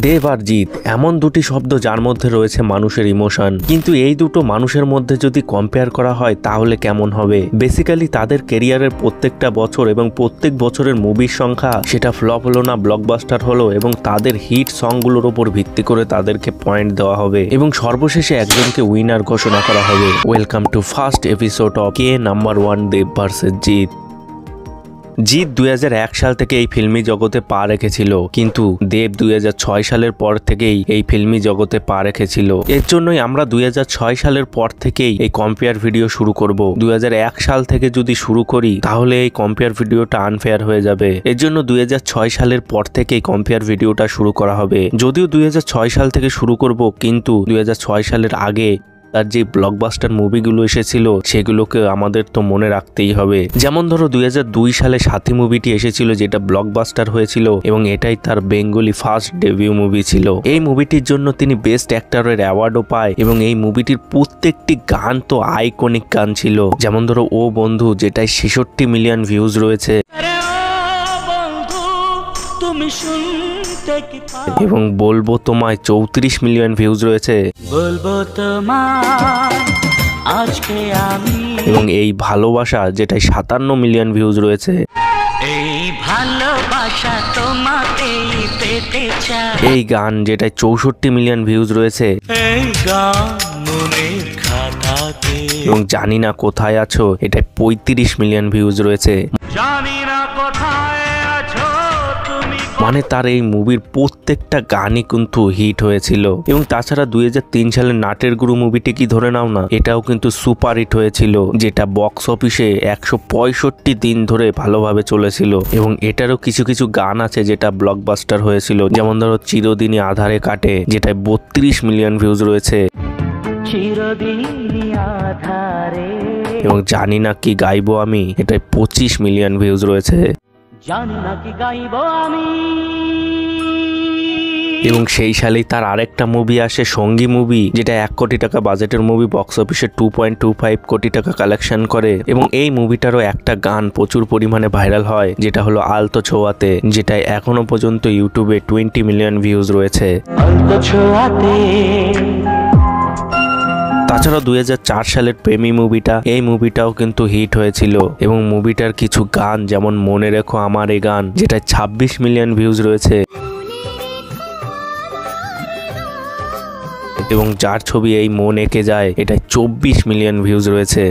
দেব আর জিৎ এমন দুটি শব্দ যার মধ্যে রয়েছে মানুষের ইমোশন, কিন্তু এই দুটো মানুষের মধ্যে যদি কম্পেয়ার করা হয় তাহলে কেমন হবে। বেসিক্যালি তাদের ক্যারিয়ারের প্রত্যেকটা বছর এবং প্রত্যেক বছরের মুভির সংখ্যা সেটা ফ্লপ হলো না ব্লকবাস্টার হলো, এবং তাদের হিট সংগুলোর উপর ভিত্তি করে তাদেরকে পয়েন্ট দেওয়া হবে এবং সর্বশেষে একজনকে উইনার ঘোষণা করা হবে। Welcome to first episode of কে নাম্বার 1 দেব ভার্সেস জিৎ। জিৎ 2001 সাল থেকে এই ফিল্মি জগতে পা রেখেছিল, কিন্তু দেব 2006 সালের পর থেকেই এই ফিল্মি জগতে পা রেখেছিল। এর জন্যই আমরা 2006 সালের পর থেকেই এই কম্পেয়ার ভিডিও শুরু করব। 2001 সাল থেকে যদি শুরু করি তাহলে এই কম্পেয়ার ভিডিওটা আনফেয়ার হয়ে যাবে। এর জন্য 2006 সালের পর থেকেই কম্পেয়ার ভিডিওটা শুরু করা হবে। যদিও 2006 সাল থেকে শুরু করব, কিন্তু 2006 সালের আগে তার যে ব্লকবাস্টার মুভিগুলো এসেছিল সেগুলোকে আমাদের তো মনে রাখতেই হবে। যেমন ধরো 2002 সালে সাথী মুভিটি এসেছিল, যেটা ব্লকবাস্টার হয়েছিল এবং এটাই তার বেঙ্গলি ফার্স্ট ডেবিউ মুভি ছিল। এই মুভিটির জন্য তিনি বেস্ট অ্যাক্টরের অ্যাওয়ার্ডও পায় এবং এই মুভিটির প্রত্যেকটি গান তো আইকনিক গান ছিল। যেমন ধরো ও বন্ধু, যেটায় 66 মিলিয়ন ভিউজ রয়েছে, এবং বলবো তোমায় 34 মিলিয়ন ভিউজ রয়েছে, এবং এই ভালোবাসা যেটাই 57 মিলিয়ন ভিউজ রয়েছে। এই গান যেটাই 64 মিলিয়ন ভিউজ রয়েছে, এবং জানি না কোথায় আছো এটাই 35 মিলিয়ন ভিউজ রয়েছে। মানে তার এই মুভির প্রত্যেকটা গানই কিন্তু হিট হয়েছিল। এবং তাছাড়া 2003 সালের নাটের গুরু মুভিটি কি ধরে নাও না, এটাও কিন্তু সুপার হিট হয়েছিল, যেটা বক্স অফিসে 165 দিন ধরে ভালোভাবে চলেছিল। এবং এটারও কিছু কিছু গান আছে যেটা ব্লকবাস্টার হয়েছিল। যেমন ধরো চিরদিনই আধারে কাটে, যেটায় 32 মিলিয়ন ভিউজ রয়েছে, এবং জানি না কি গাইবো আমি, এটায় 25 মিলিয়ন ভিউজ রয়েছে। এবং সেই সালেই তার আরেকটা মুভি আসে সঙ্গী মুভি, যেটা 1 কোটি টাকা বাজেটের মুভি, বক্স অফিসে 2.25 কোটি টাকা কালেকশন করে। এবং এই মুভিটারও একটা গান প্রচুর পরিমাণে ভাইরাল হয়, যেটা হলো আলতো ছোঁয়াতে, যেটাই এখনো পর্যন্ত ইউটিউবে 20 মিলিয়ন ভিউজ রয়েছে। তাছাড়া 2004 সালের প্রেমী মুভিটা, এই মুভিটাও কিন্তু হিট হয়েছিল, এবং মুভিটার কিছু গান যেমন মনে রেখো আমার এই গান, যেটা 26 মিলিয়ন ভিউজ রয়েছে, এবং যার ছবি এই মন এঁকে যায়, এটা 24 মিলিয়ন ভিউজ রয়েছে।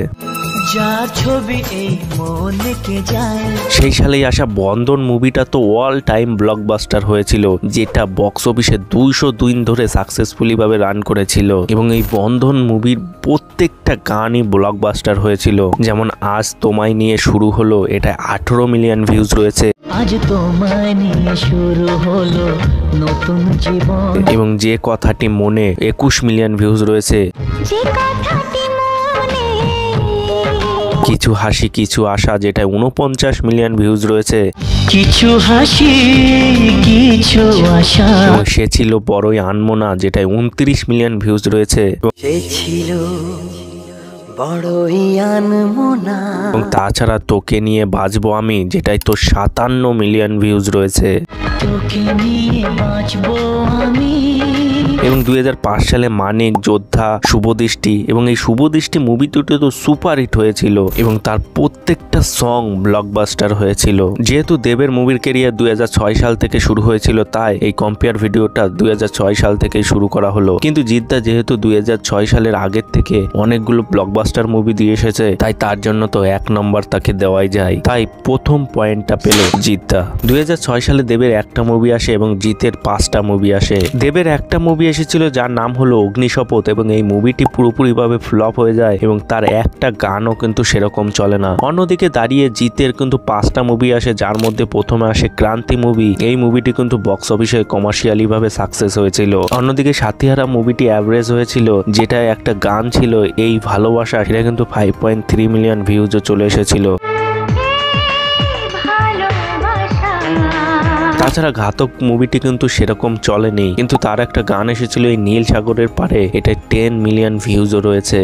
সেই সালেই আসা বন্ধন মুভিটা তো অল টাইম ব্লকবাস্টার হয়েছিল, যেটা বক্স অফিসে 200 দিন ধরে সাকসেসফুলি ভাবে রান করেছিল। এবং এই বন্ধন মুভির প্রত্যেকটা গানই ব্লকবাস্টার হয়েছিল। যেমন আজ তোমায় নিয়ে শুরু হলো, এটা 18 মিলিয়ন ভিউজ রয়েছে, আজ তোমায় নিয়ে শুরু হলো নতুন জীবন, এবং যে কথাটি মনে 21 মিলিয়ন ভিউজ রয়েছে। কিছু হাসি কিছু আশা, যেটা 49 মিলিয়ন ভিউজ রয়েছে। কিছু হাসি কিছু আশা, এবং সে ছিল বড়ই আনমনা, যেটা 29 মিলিয়ন ভিউজ রয়েছে। সে ছিল বড়ই আনমনা, এবং তাছাড়া তোকে নিয়ে বাঁচবো আমি, যেটাই তো 57 মিলিয়ন ভিউজ রয়েছে। তোকে নিয়ে বাঁচবো আমি। এবং 2005 সালে মানিক, যোদ্ধা, শুভদৃষ্টি, এবং এই শুভদৃষ্টি মুভি দুটো তো সুপার হিট হয়েছিল, এবং তার প্রত্যেকটা সং ব্লকবাস্টার হয়েছিল। যেহেতু দেবের মুভির ক্যারিয়ার 2006 সাল থেকে শুরু হয়েছিল, তাই এই কম্পেয়ার ভিডিওটা 2006 সাল থেকে শুরু করা হলো। কিন্তু জিৎদা যেহেতু 2006 সালের আগের থেকে অনেকগুলো ব্লকবাস্টার মুভি দিয়ে এসেছে, তাই তার জন্য তো 1 নম্বর তাকে দেওয়াই যায়, তাই প্রথম পয়েন্টটা পেল জিৎদা। 2006 সালে দেবের একটা মুভি আসে এবং জিতের 5টা মুভি আসে। দেবের একটা মুভি এসেছিল যার নাম হলো অগ্নিশপথ, এবং এই মুভিটি পুরোপুরিভাবে ফ্লপ হয়ে যায় এবং তার একটা গানও কিন্তু সেরকম চলে না। অন্যদিকে দাঁড়িয়ে জিতের কিন্তু 5টা মুভি আসে, যার মধ্যে প্রথমে আসে ক্রান্তি মুভি। এই মুভিটি কিন্তু বক্স অফিসে কমার্শিয়ালি ভাবে সাকসেস হয়েছিল। অন্যদিকে সাথীহারা মুভিটি অ্যাভারেজ হয়েছিল, যেটা একটা গান ছিল এই ভালোবাসা, সেটা কিন্তু 5.3 মিলিয়ন ভিউজও চলে এসেছিল। তাছাড়া ঘাতক মুভিটি কিন্তু সেরকম চলেনি, কিন্তু তার একটা গান এসেছিল এই নীল সাগরের পারে, এটা 10 মিলিয়ন ভিউজও রয়েছে।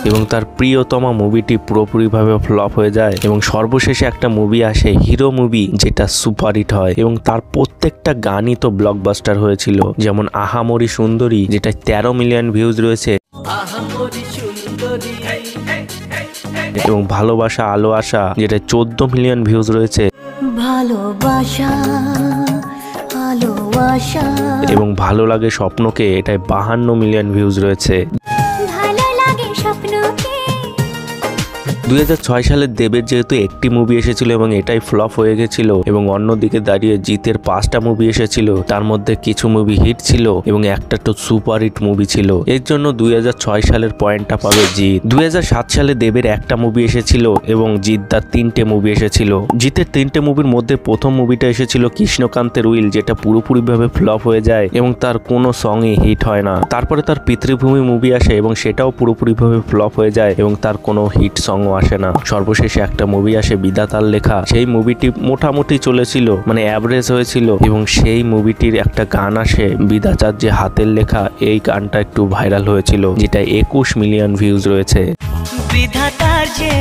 এবং তার প্রিয়তমা মুভিটি পুরোপুরিভাবে ফ্লপ হয়ে যায় এবং সর্বশেষে একটা মুভি আসে হিরো মুভি, যেটা সুপারহিট হয় এবং তার প্রত্যেকটা গানই তো ব্লকবাস্টার হয়েছিল। যেমন আহামরি সুন্দরী, যেটা 13 মিলিয়ন ভিউজ রয়েছে, এবং ভালোবাসা আলো আশা, যেটা 14 মিলিয়ন ভিউজ রয়েছে, ভালোবাসা আলো আশা এবং ভালো লাগে স্বপ্নকে, এটাই 52 মিলিয়ন ভিউজ রয়েছে। 2006 সালে দেবের যেহেতু একটি মুভি এসেছিল এবং এটাই ফ্লপ হয়ে গেছিল, এবং অন্যদিকে দাঁড়িয়ে জিতের 5টা মুভি এসেছিল, তার মধ্যে কিছু মুভি হিট ছিল এবং একটা তো সুপার হিট মুভি ছিল। এর জন্য 2006 সালের পয়েন্টটা পাবে জিৎ। 2007 সালে দেবের একটা মুভি এসেছিল এবং জিৎদার 3টে মুভি এসেছিল। জিতের 3টে মুভির মধ্যে প্রথম মুভিটা এসেছিল কৃষ্ণকান্তের উইল, যেটা পুরোপুরিভাবে ফ্লপ হয়ে যায় এবং তার কোনো সংই হিট হয় না। তারপরে তার পিতৃভূমি মুভি আসে এবং সেটাও পুরোপুরিভাবে ফ্লপ হয়ে যায় এবং তার কোনো হিট সংও আসে না। সর্বশেষে একটা মুভি আসে বিধাতার লেখা, সেই মুভিটি মোটামুটি চলেছিল, মানে অ্যাভারেজ হয়েছিল, এবং সেই মুভিটির একটা গান আসে বিধাতার যে হাতের লেখা, এই গানটা একটু ভাইরাল হয়েছিল, যেটা 21 মিলিয়ন ভিউজ রয়েছে। বিধাতার যে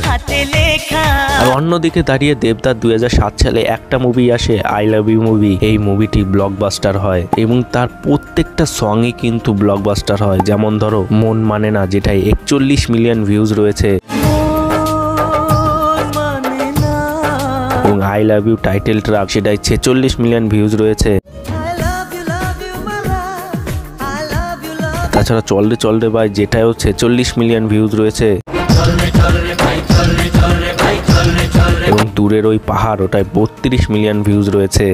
হাতে লেখা। আর অন্যদিকে দাঁড়িয়ে দেবদার 2007 সালে একটা মুভি আসে আই লাভ ইউ মুভি, এই মুভিটি ব্লকবাস্টার হয় এবং তার প্রত্যেকটা সংই কিন্তু ব্লকবাস্টার হয়। যেমন ধরো মন মানে না, যেটাই 41 মিলিয়ন ভিউজ রয়েছে, এবং I love you title track, সেটাই 46 মিলিয়ন ভিউজ রয়েছে। তাছাড়া চলরে চলরে ভাই, যেটাও 46 মিলিয়ন ভিউজ রয়েছে, এবং দূরের ওই পাহাড়, ওটাই 32 মিলিয়ন ভিউজ রয়েছে।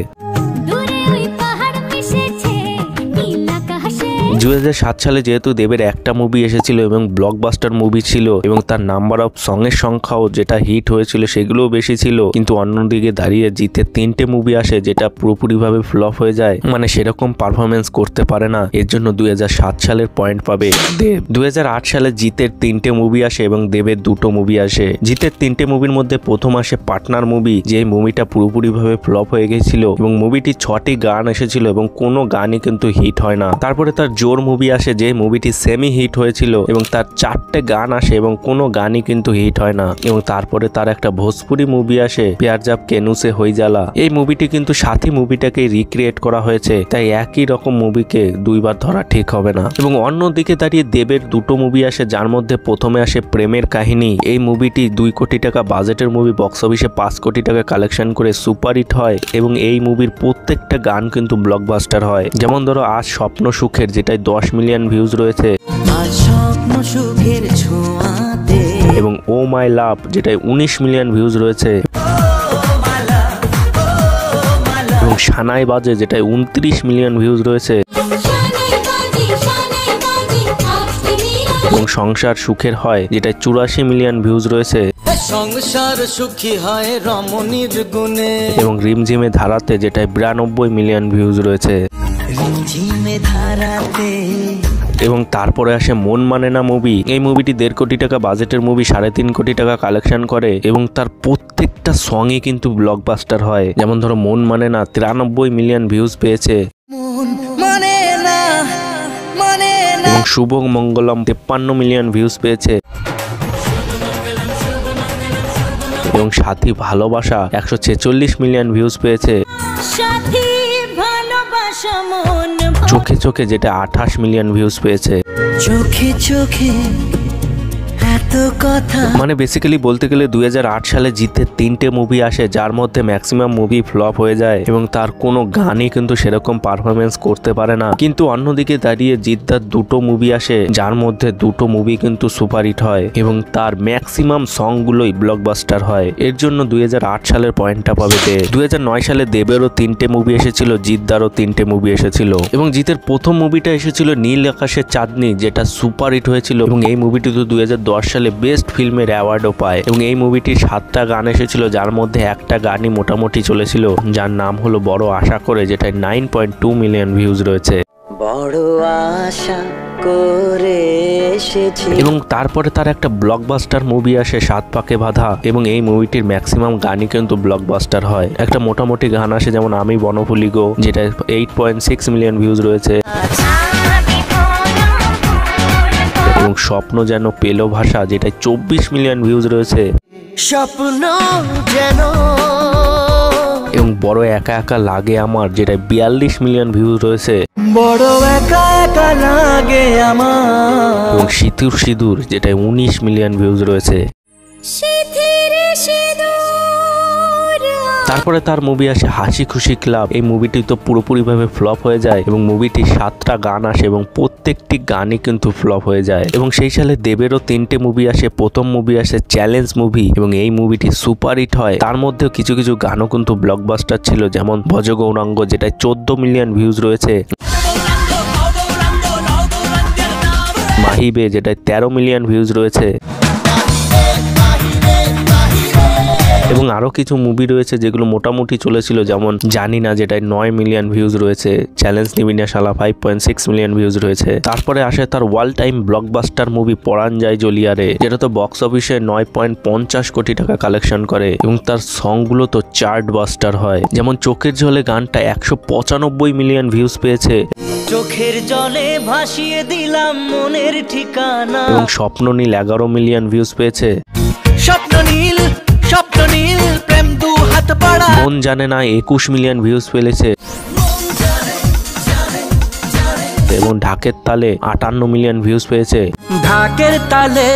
2007 সালে যেহেতু দেবের একটা মুভি এসেছিল এবং ব্লকবাস্টার মুভি ছিল এবং তার নাম্বার অফ সঙের সংখ্যাও যেটা হিট হয়েছিল সেগুলোও বেশি ছিল, কিন্তু অন্যদিকে দাঁড়িয়ে জিতের 3টে মুভি আসে যেটা পুরোপুরিভাবে ফ্লপ হয়ে যায়, মানে সেরকম পারফরমেন্স করতে পারে না। এর জন্য 2007 সালের পয়েন্ট পাবে দেব। 2008 সালে জিতের 3টে মুভি আসে এবং দেবের 2টো মুভি আসে। জিতের 3টে মুভির মধ্যে প্রথম আসে পার্টনার মুভি, যে মুভিটা পুরোপুরিভাবে ফ্লপ হয়ে গেছিল এবং মুভিটি 6টি গান এসেছিল এবং কোনো গানই কিন্তু হিট হয় না। তারপরে তার জোর মুভি আসে, যে মুভিটি সেমি হিট হয়েছিল এবং তার 4টে গান আসে এবং কোনো গানই কিন্তু হিট হয় না। এবং তারপরে তার একটা ভোজপুরি মুভি আসে প্যার জাব কেনু সে হই জ্বালা, এই মুভিটি কিন্তু সাথী মুভিটাকে রিক্রিয়েট করা হয়েছে, তাই একই রকম মুভিকে দুইবার ধরা ঠিক হবে না। এবং অন্যদিকে দাঁড়িয়ে দেবের 2টো মুভি আসে, যার মধ্যে প্রথমে আসে প্রেমের কাহিনী, এই মুভিটি 2 কোটি টাকা বাজেটের মুভি, বক্স অফিসে 5 কোটি টাকা কালেকশন করে সুপার হিট হয় এবং এই মুভির প্রত্যেকটা গান কিন্তু ব্লকবাস্টার হয়। যেমন ধরো আজ স্বপ্ন সুখের, যেটাই 10 মিলিয়ন ভিউজ রয়েছে, এবং ও মাই লাভ, যেটাই 19 মিলিয়ন ভিউজ রয়েছে, এবং সানাই বাজে, যেটাই 29 মিলিয়ন ভিউজ রয়েছে, এবং সংসার সুখের হয়, যেটাই 84 মিলিয়ন ভিউজ রয়েছে, সংসার সুখী হয় রমণীর গুণে, এবং রিমঝিমে ধারাতে, যেটাই 92 মিলিয়ন ভিউজ রয়েছে। এবং তারপরে আসে মন মানে না মুভি, এই মুভিটি 1.5 কোটি টাকা বাজেটের মুভি 3.5 কোটি টাকা কালেকশন করে এবং তার প্রত্যেকটা সংই কিন্তু ব্লকবাস্টার হয়। যেমন ধরো মন মানে না 93 মিলিয়ন ভিউজ পেয়েছে, এবং শুভ মঙ্গলম 53 মিলিয়ন ভিউজ পেয়েছে, এবং সাথী ভালোবাসা 146 মিলিয়ন ভিউজ পেয়েছে, চোখে চোখে, যেটা 28 মিলিয়ন ভিউজ পেয়েছে। চোখে চোখে এত কথা, মানে বেসিক্যালি বলতে গেলে 2008 সালে জিতের 3টে মুভি আসে, যার মধ্যে ম্যাক্সিমাম মুভি ফ্লপ হয়ে যায় এবং তার কোনো গানই কিন্তু সেরকম পারফরমেন্স করতে পারে না। কিন্তু অন্যদিকে দাঁড়িয়ে জিৎদার 2টো মুভি আসে, যার মধ্যে 2টো মুভি কিন্তু সুপারহিট হয় এবং তার ম্যাক্সিমাম সংগুলোই ব্লকবাস্টার হয়। এর জন্য 2008 সালের পয়েন্টটা পাবে দেব। 2009 সালে দেবেরও 3টে মুভি এসেছিল, জিৎদারও 3টে মুভি এসেছিল, এবং জিতের প্রথম মুভিটা এসেছিল নীল আকাশের চাঁদনি, যেটা সুপারহিট হয়েছিল এবং এই মুভিটি তো 2010 সালে বেস্ট ফিল্মের অ্যাওয়ার্ডও পায়। এবং এই মুভিটির 7টা গান এসেছিল, যার মধ্যে একটা গানই মোটামুটি চলেছিল, যার নাম হলো বড় আশা করে, যেটা 9.2 মিলিয়ন ভিউজ রয়েছে। বড় আশা করে এসেছি, এবং তারপরে তার একটা ব্লকবাস্টার মুভি আসে 7 পাকে বাঁধা, এবং এই মুভিটির ম্যাক্সিমাম গানই কিন্তু ব্লকবাস্টার হয়। একটা মোটামুটি গান আসে যেমন আমি বনফুলি গো, যেটা 8.6 মিলিয়ন ভিউজ রয়েছে, এবং স্বপ্ন যেন পেলো ভাষা, যেটা 24 মিলিয়ন ভিউজ রয়েছে। স্বপ্ন যেন এবং বড় একা একা লাগে আমার, যেটা 42 মিলিয়ন ভিউজ রয়েছে। বড় একা একা লাগে আমার। এবং সিঁদুর সিঁদুর, যেটা 19 মিলিয়ন ভিউজ রয়েছে। তারপরে তার মুভি আসে হাসি খুশি ক্লাব। এই মুভিটি তো পুরোপুরিভাবে ফ্লপ হয়ে যায় এবং মুভিটি 7টা গান আসে এবং প্রত্যেকটি গানই কিন্তু ফ্লপ হয়ে যায়। এবং সেই সালে দেবেরও 3টে মুভি আসে। প্রথম মুভি আসে চ্যালেঞ্জ মুভি এবং এই মুভিটি সুপার হিট হয়। তার মধ্যেও কিছু কিছু গানও কিন্তু ব্লকবাস্টার ছিল, যেমন ভজ গৌরাঙ্গ, যেটা 14 মিলিয়ন ভিউজ রয়েছে। মাহিবে, যেটা 13 মিলিয়ন ভিউজ রয়েছে। এবং আরো কিছু মুভি রয়েছে যেগুলো মোটামুটি চলেছিল, যেমন জানি না, যেটায় 9 মিলিয়ন ভিউজ রয়েছে। চ্যালেঞ্জ নিবিনা শালা 5.6 মিলিয়ন ভিউজ রয়েছে। তারপরে আসে তার ওয়ার্ল্ড টাইম ব্লকবাস্টার মুভি পরাণ যায় জ্বলিয়ারে, যেটা তো বক্স অফিসে 9.50 কোটি টাকা কালেকশন করে এবং তার সংগুলো তো চার্ট বাস্টার হয়। যেমন চোখের জলে গানটা 195 মিলিয়ন ভিউজ পেয়েছে। চোখের জলে ভাসিয়ে দিলাম মনের ঠিকানা। এবং স্বপ্ন নীল 11 মিলিয়ন ভিউজ পেয়েছে। স্বপ্ন নীল প্রেম দু হাত পাড়া। মন জানে না 21 মিলিয়ন ভিউজ পেয়েছে। এবং ঢাকের তালে 58 মিলিয়ন ভিউজ পেয়েছে। ঢাকের তালে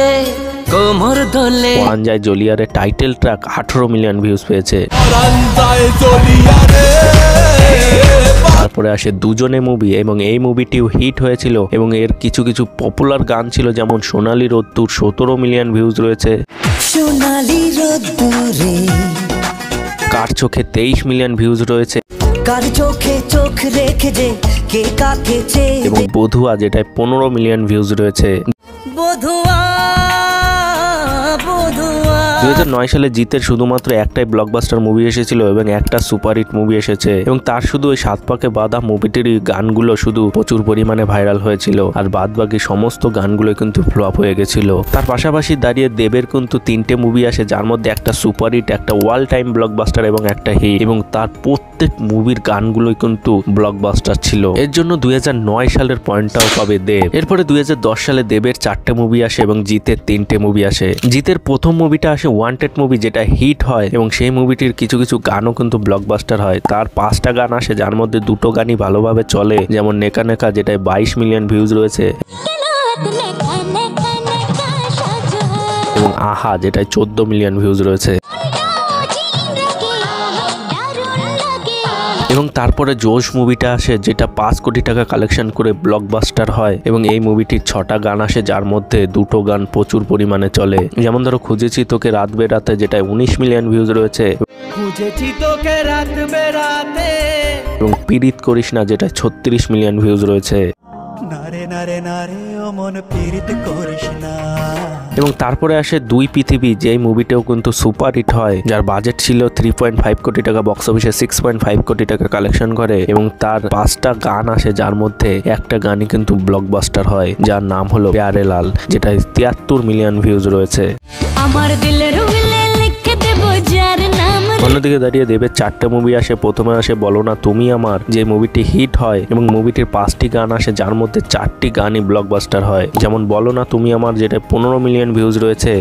কোমর দোলে। পরাণ যায় জ্বলিয়ারে টাইটেল ট্র্যাক 18 মিলিয়ন ভিউজ পেয়েছে। তারপরে আসে দুজনে মুভি এবং এই মুভিটিও হিট হয়েছিল এবং এর কিছু কিছু পপুলার গান ছিল, যেমন সোনালী রোদ্দুর 17 মিলিয়ন ভিউজ রয়েছে। সোনালী রোদ্দুরে কার চোখে 23 মিলিয়ন ভিউজ রয়েছে। কার চোখে চোখ রেখে যে কে কাকে চেয়ে। এবং বধুয়া, যেটায় 15 মিলিয়ন ভিউজ রয়েছে। বধুয়া 2009 সালে জিতের শুধুমাত্র একটাই ব্লকবাস্টার মুভি এসেছিল এবং একটা সুপারহিট মুভি এসেছে এবং তার শুধু ওই সাত পাকে বাঁধা মুভিটির গানগুলো শুধু প্রচুর পরিমাণে ভাইরাল হয়েছিল আর বাদবাকি সমস্ত গানগুলো কিন্তু ফ্লপ হয়ে গেছিল। তার পাশাপাশি দাঁড়িয়ে দেবের কিন্তু 3টে মুভি আসে, যার মধ্যে একটা সুপারহিট, একটা ওয়ার্ল্ড টাইম ব্লকবাস্টার এবং একটা হিট, এবং তার প্রত্যেক মুভির গানগুলোই কিন্তু ব্লকবাস্টার ছিল। এর জন্য 2009 সালের পয়েন্টটাও পাবে দেব। এরপরে 2010 সালে দেবের 4টে মুভি আসে এবং জিতের 3টে মুভি আসে। জিতের প্রথম মুভিটা আসে ওয়ান্টেড মুভি, যেটা হিট হয় এবং সেই মুভিটির কিছু কিছু গানও কিন্তু ব্লকবাস্টার হয়। তার 5টা গান আসে, যার মধ্যে 2টো গানই ভালোভাবে চলে, যেমন নেকা নেকা, যেটায় 22 মিলিয়ন ভিউজ রয়েছে, এবং আহা, যেটায় 14 মিলিয়ন ভিউজ রয়েছে। এবং তারপরে জোশ মুভিটা আসে, যেটা 5 কোটি টাকা কালেকশন করে ব্লকবাস্টার হয় এবং এই মুভিটির 6টা গান আসে, যার মধ্যে 2টো গান প্রচুর পরিমাণে চলে, যেমন ধরো খুঁজেছি তোকে রাত বেরাতে, যেটায় 19 মিলিয়ন ভিউজ রয়েছে, খুঁজেছি তোকে রাত বেরাতে, এবং পীড়িত করিস না, যেটায় 36 মিলিয়ন ভিউজ রয়েছে। নারে নারে নারে ও মন পীড়িত করিস না। এবং তারপরে আসে দুই পৃথিবী, যেই মুভিটাও কিন্তু সুপার হিট হয়, যার বাজেট ছিল 3.5 কোটি টাকা, বক্স অফিসে 6.5 কোটি টাকা কালেকশন করে এবং তার 5টা গান আসে, যার মধ্যে একটা গানই কিন্তু ব্লকবাস্টার হয়, যার নাম হলো প্যারে লাল, যেটায় 73 মিলিয়ন ভিউজ রয়েছে। আমার দিলের উইলে লিখে দেব যার নাম। অন্যদিকে দাঁড়িয়ে দেবের 4টে মুভি আসে। প্রথমে আসে বলো না তুমি আমার, যে মুভিটি হিট হয় এবং মুভিটির 5টি গান আসে, যার মধ্যে 4টি গানই ব্লকবাস্টার হয়, যেমন বলো না তুমি আমার, যেটা 15 মিলিয়ন ভিউজ রয়েছে,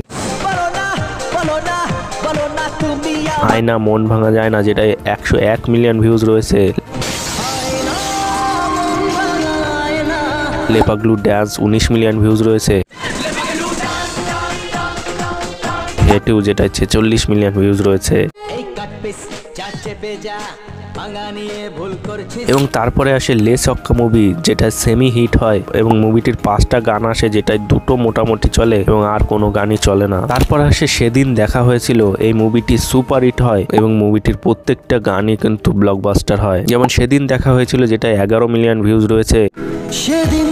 আয়না মন ভাঙা যায় না, যেটায় 101 মিলিয়ন ভিউজ রয়েছে, লেপাগ্লু ড্যান্স 19 মিলিয়ন ভিউজ রয়েছে, হেটু, যেটায় 46 মিলিয়ন ভিউজ রয়েছে। এবং তারপরে আসে লে ছক্কা মুভি, যেটা সেমি হিট হয় এবং মুভিটির 5টা গান আসে, যেটায় 2টো মোটামুটি চলে এবং আর কোনো গানই চলে না। তারপর আসে সেদিন দেখা হয়েছিল, এই মুভিটি সুপার হিট হয় এবং মুভিটির প্রত্যেকটা গানই কিন্তু ব্লকবাস্টার হয়, যেমন সেদিন দেখা হয়েছিল, যেটা 11 মিলিয়ন ভিউজ রয়েছে, সেদিন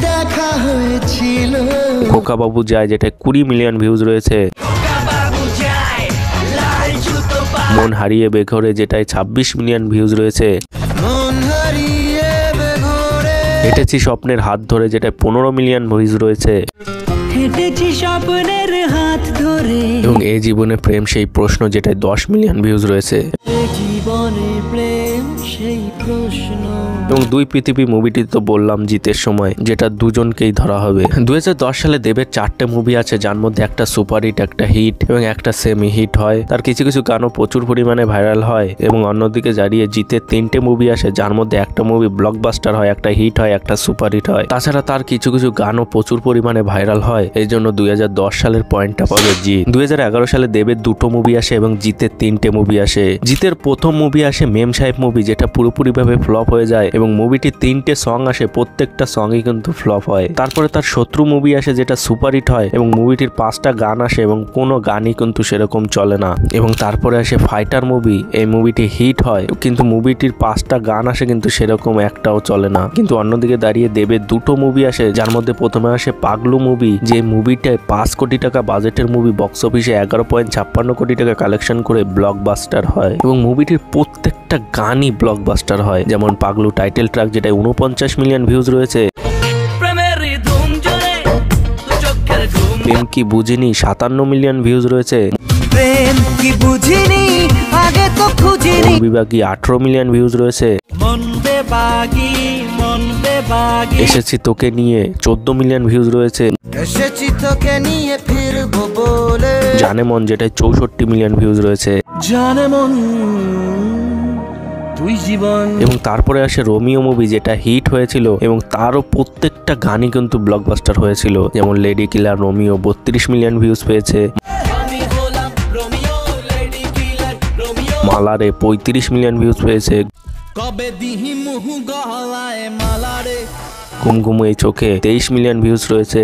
দেখা হয়েছিল, খোকা বাবু যায়, যেটা 20 মিলিয়ন ভিউজ রয়েছে, মন হারিয়ে বেঘরে, যেটায় 26 মিলিয়ন ভিউজ রয়েছে, হেঁটেছি স্বপ্নের হাত ধরে, যেটায় 15 মিলিয়ন ভিউজ রয়েছে, হেঁটেছি স্বপ্নের হাত ধরে, এবং এই জীবনে প্রেম সেই প্রশ্ন, যেটায় 10 মিলিয়ন ভিউজ রয়েছে। জীবনে প্রেম সেই প্রশ্ন। এবং দুই পৃথিবী মুভিটি তো বললাম জিতের সময়, যেটা দুজনকেই ধরা হবে। 2010 সালে দেবের 4টে মুভি আছে, যার মধ্যে একটা সুপারহিট, একটা হিট এবং একটা সেমি হিট হয়। তার কিছু কিছু গানও প্রচুর পরিমাণে ভাইরাল হয়। এবং অন্যদিকে দাঁড়িয়ে জিতের 3টে মুভি আসে, যার মধ্যে একটা মুভি ব্লকবাস্টার হয়, একটা হিট হয়, একটা সুপারহিট হয়। তাছাড়া তার কিছু কিছু গানও প্রচুর পরিমাণে ভাইরাল হয়। এই জন্য 2010 সালের পয়েন্টটা পাবে জিৎ। 2011 সালে দেবের 2টো মুভি আসে এবং জিতের 3টে মুভি আসে। জিতের প্রথম মুভি আসে মেম সাহেব মুভি, যেটা পুরোপুরিভাবে ফ্লপ হয়ে যায় এবং মুভিটির 3টে সং আসে, প্রত্যেকটা সঙ্গই কিন্তু ফ্লপ হয়। তারপরে তার শত্রু মুভি আসে, যেটা সুপারহিট হয় এবং মুভিটির 5টা গান আসে এবং কোনো গানই কিন্তু সেরকম চলে না। এবং তারপরে আসে ফাইটার মুভি, এই মুভিটি হিট হয় কিন্তু মুভিটির 5টা গান আসে কিন্তু সেরকম একটাও চলে না। কিন্তু অন্যদিকে দাঁড়িয়ে দেবের 2টো মুভি আসে, যার মধ্যে প্রথমে আসে পাগলু মুভি, যে মুভিটায় 5 কোটি টাকা বাজেটের মুভি বক্স অফিসে 11.56 কোটি টাকা কালেকশন করে ব্লকবাস্টার হয় এবং মুভিটির প্রত্যেকটা গানই ব্লকবাস্টার হয়। যেমন পাগলু টাইটেল ট্র্যাক, যেটা 49 মিলিয়ন ভিউজ রয়েছে। প্রেম কি বুঝিনি 57 মিলিয়ন ভিউজ রয়েছে। প্রেম কি বুঝিনি আগে তো খুঁজিনি বিভাগী 18 মিলিয়ন ভিউজ রয়েছে। মন বেবাগি মন বেবাগি এসেছি তোকে নিয়ে 14 মিলিয়ন ভিউজ রয়েছে। এসেছি তোকে নিয়ে ফিরবো বলে জানে মন, যেটায় 64 মিলিয়ন ভিউজ রয়েছে। জানে মন তুই জীবন। এবং তারপরে আসে রোমিও মুভি, যেটা হিট হয়েছিল এবং তারও প্রত্যেকটা গানই কিন্তু ব্লকবাস্টার হয়েছিল। যেমন lady killer Romeo 32 million views পেয়েছে। মালারে 35 মিলিয়ন ভিউজ পেয়েছে। কবে দিহি মুহ গলায় মালারে ঘুমঘুম এই চোখে 23 মিলিয়ন ভিউজ রয়েছে।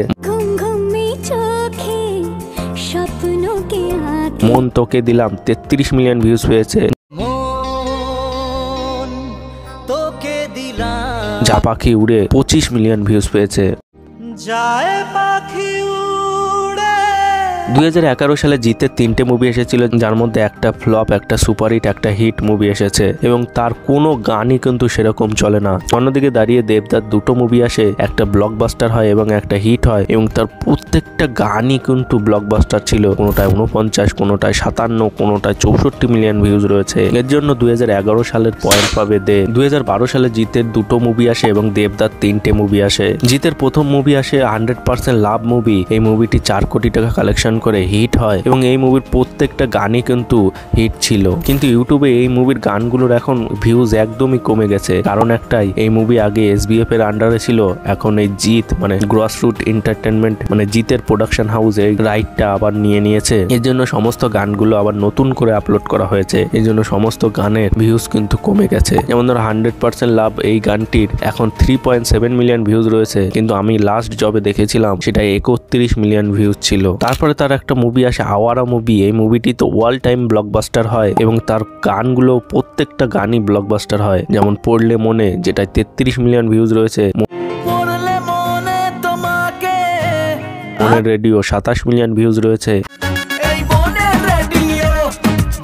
মন তোকে দিলাম 33 মিলিয়ন ভিউজ পেয়েছে। মন তোকে দিলাম যা পাখি উড়ে 25 মিলিয়ন ভিউজ পেয়েছে। যায় পাখি উড়ে। 2011 সালে জিতের 3টে মুভি এসেছিল, যার মধ্যে একটা ফ্লপ, একটা সুপারহিট, একটা হিট মুভি এসেছে এবং তার কোনো গানই কিন্তু সেরকম চলে না। অন্যদিকে দাঁড়িয়ে দেবদার 2টো মুভি আসে, একটা ব্লকবাস্টার হয় এবং একটা হিট হয় এবং তার প্রত্যেকটা গানই কিন্তু ব্লকবাস্টার ছিল। কোনোটায় 49, কোনোটায় 57, কোনোটায় 64 মিলিয়ন ভিউজ রয়েছে। এর জন্য 2011 সালের পয়েন্ট পাবে দেব। 2012 সালে জিতের 2টো মুভি আসে এবং দেবদার 3টে মুভি আসে। জিতের প্রথম মুভি আসে 100% লাভ মুভি। এই মুভিটি 4 কোটি টাকা কালেকশন করে হিট হয় এবং এই মুভির প্রত্যেকটা গানই কিন্তু হিট ছিল। কিন্তু ইউটিউবে এই মুভির গানগুলোর এখন ভিউজ একদমই কমে গেছে। কারণ একটাই, এই মুভি আগে SBF এর আন্ডারে ছিল, এখন এই জিত মানে গ্রসরুট এন্টারটেনমেন্ট মানে জিতের প্রোডাকশন হাউস এই রাইটটা আবার নিয়ে নিয়েছে। এর জন্য সমস্ত গানগুলো আবার নতুন করে আপলোড করা হয়েছে। এই জন্য সমস্ত গানের ভিউজ কিন্তু কমে গেছে। যেমন ধরো 100% লাভ, এই গানটির এখন 3.7 মিলিয়ন ভিউজ রয়েছে, কিন্তু আমি লাস্ট জবে দেখেছিলাম সেটা 31 মিলিয়ন ভিউজ ছিল। তারপরে তার একটা মুভি আসে আওয়ারা মুভি। এই মুভিটি তো ওয়াল টাইম ব্লকবাস্টার হয় এবং তার গানগুলো প্রত্যেকটা গানই ব্লকবাস্টার হয়। যেমন পড়লে মনে, যেটায় 33 মিলিয়ন ভিউজ রয়েছে। পড়লে মনে তোমাকে মনের রেডিও 27 মিলিয়ন ভিউজ রয়েছে। এই মনের রেডিও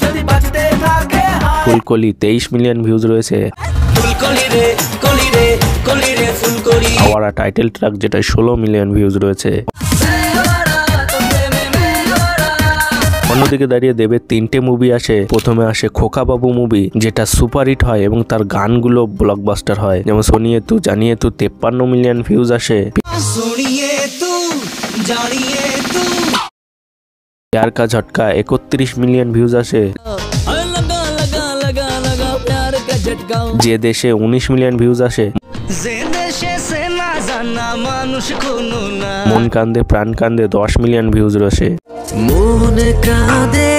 যদি বাজতে থাকে ফুলকলি 23 মিলিয়ন ভিউজ রয়েছে। ফুলকলি রে কলি রে কলি রে ফুলকলি। আওয়ারা টাইটেল ট্র্যাক, যেটা 16 মিলিয়ন ভিউজ রয়েছে। অন্যদিকে দাঁড়িয়ে দেবের 3টে মুভি আসে। প্রথমে আসে খোকা বাবু মুভি, যেটা সুপারহিট হয় এবং তার গানগুলো ব্লকবাস্টার হয়। যেমন শুনিয়ে তু জানিয়ে তু 53 মিলিয়ন ভিউজ আসে। শুনিয়ে তু জানিয়ে তু প্যার কা ঝটকা 31 মিলিয়ন ভিউজ আসে। লগা লগা লগা লগা প্যার কা ঝটকা যে দেশে 19 মিলিয়ন ভিউজ আসে। যে দেশে সে না জানা মানুষ কোনো না মন কান্দে প্রাণ কান্দে 10 মিলিয়ন ভিউজ রয়েছে। মন কাঁদে।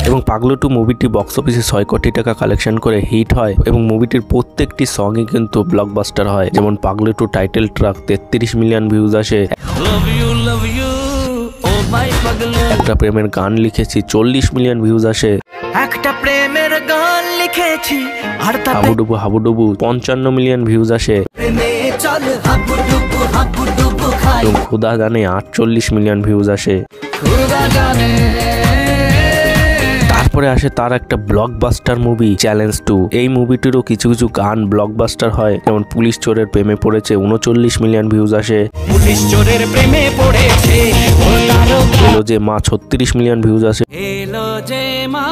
এবং পাগলু 2 মুভিটি বক্স অফিসে 6 কোটি টাকা কালেকশন করে হিট হয় এবং মুভিটির প্রত্যেকটি সংই কিন্তু ব্লকবাস্টার হয়। যেমন Paglu 2 title track 33 million views আসে। লাভ ইউ ও মাই পাগলু। একটা প্রেমের গান লিখেছি 40 মিলিয়ন ভিউজ আসে। একটা প্রেমের গান লিখেছি আর তা হাবুডুবু হাবুডুবু 55 মিলিয়ন ভিউজ আসে। প্রেমে চল হাবুডুবু খাই এবং খোদা জানে 48 মিলিয়ন ভিউজ আসে। খোদা জানে। তারপরে আসে তার একটা ব্লকবাস্টার মুভি চ্যালেঞ্জ 2। এই মুভিটিরও কিছু কিছু গান ব্লকবাস্টার হয়। যেমন পুলিশ চোরের প্রেমে পড়েছে 39 মিলিয়ন ভিউজ আসে। পুলিশ চোরের প্রেমে পড়েছে এলো যে মা 36 মিলিয়ন ভিউজ আসে। এলো যে মা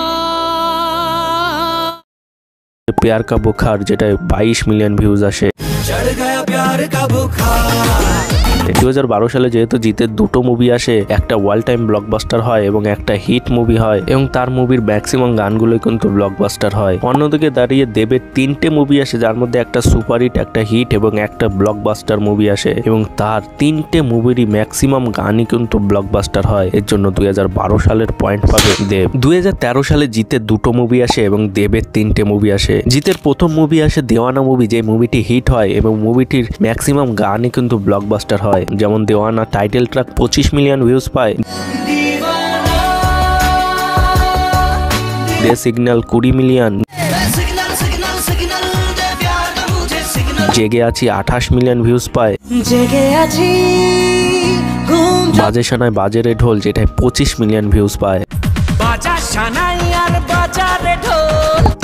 প্যার কা বুখার, যেটা 22 মিলিয়ন ভিউজ আসে। 2012 সালে যেহেতু জিতের দুটো মুভি আসে, একটা ওয়াল টাইম ব্লকবাস্টার হয় এবং একটা হিট মুভি হয়, এবং তার মুভির ম্যাক্সিমাম গানগুলোই কিন্তু ব্লকবাস্টার হয়। অন্যদিকে দাঁড়িয়ে দেবের 3টে মুভি আসে, যার মধ্যে একটা সুপারহিট, একটা হিট এবং একটা ব্লকবাস্টার মুভি আসে, এবং তার 3টে মুভিরই ম্যাক্সিমাম গানই কিন্তু ব্লকবাস্টার হয়। এর জন্য 2012 সালের পয়েন্ট পাবে দেব। 2013 সালে জিতের দুটো মুভি আসে এবং দেবের 3টে মুভি আসে। জিতের প্রথম মুভি আসে দেওয়ানা মুভি, যে মুভিটি হিট হয় এবং মুভিটির ম্যাক্সিমাম গানই কিন্তু ব্লকবাস্টার হয়। যেমন দেওয়ানা টাইটেল ট্র্যাক 25 মিলিয়ন ভিউজ পায়, দে সিগন্যাল 20 মিলিয়ন, জেগে আছি 28 মিলিয়ন ভিউজ পায়, বাজে সানায় বাজে রে ঢোল, যেটায় 25 মিলিয়ন ভিউজ পায়।